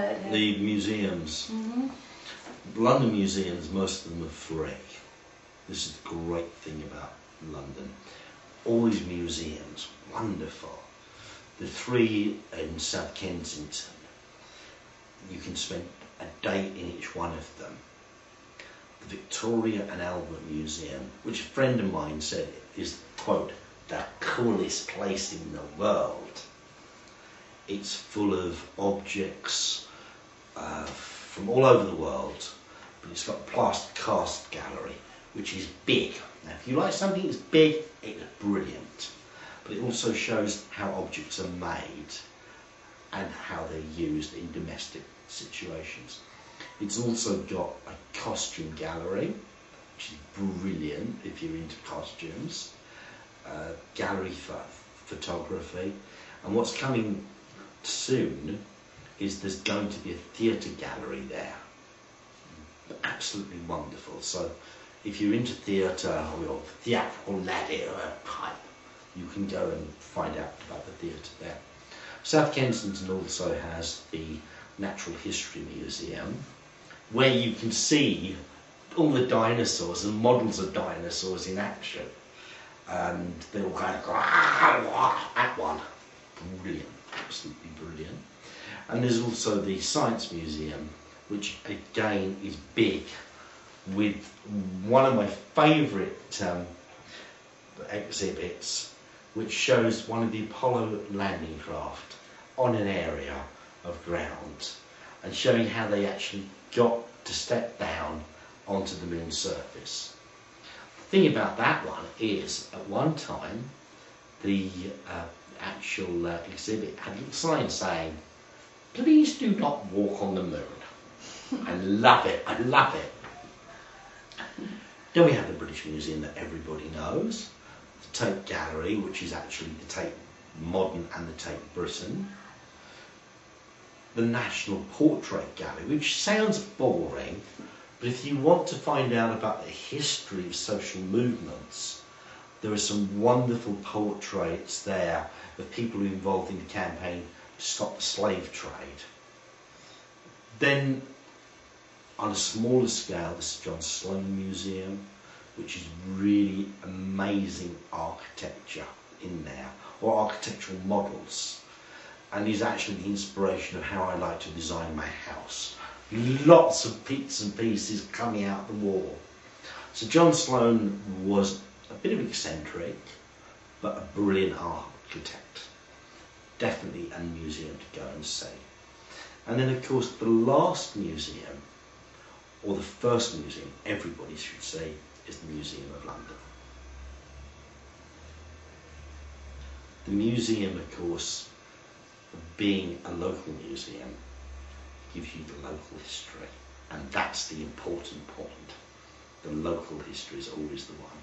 The museums. London museums, most of them are free. This is the great thing about London. All these museums, wonderful. The three in South Kensington, you can spend a day in each one of them. The Victoria and Albert Museum, which a friend of mine said is, quote, the coolest place in the world. It's full of objects from all over the world, but it's got a plaster cast gallery, which is big. Now, if you like something that's big, it's brilliant. But it also shows how objects are made and how they're used in domestic situations. It's also got a costume gallery, which is brilliant if you're into costumes, gallery for photography, and what's coming soon is there's going to be a theatre gallery there. Absolutely wonderful. So if you're into theatre or theatrical type, you can go and find out about the theatre there. South Kensington also has the Natural History Museum, where you can see all the dinosaurs and models of dinosaurs in action. And they all kind of go, at one. Brilliant, absolutely brilliant. And there's also the Science Museum, which again is big, with one of my favourite exhibits, which shows one of the Apollo landing craft on an area of ground and showing how they actually got to step down onto the moon's surface. The thing about that one is, at one time, the actual exhibit had a little sign saying, "Please do not walk on the moon." I love it, I love it. Then we have the British Museum that everybody knows, the Tate Gallery, which is actually the Tate Modern and the Tate Britain, the National Portrait Gallery, which sounds boring, but if you want to find out about the history of social movements, there are some wonderful portraits there of people who were involved in the campaign to stop the slave trade. Then, on a smaller scale, the Sir John Sloane Museum, which is really amazing architecture in there, or architectural models, and is actually the inspiration of how I like to design my house. Lots of bits and pieces coming out the wall. So John Sloane was a bit of eccentric, but a brilliant architect. Definitely a museum to go and see. And then of course the last museum, or the first museum everybody should see, is the Museum of London. The museum, of course, being a local museum, gives you the local history, and that's the important point. The local history is always the one.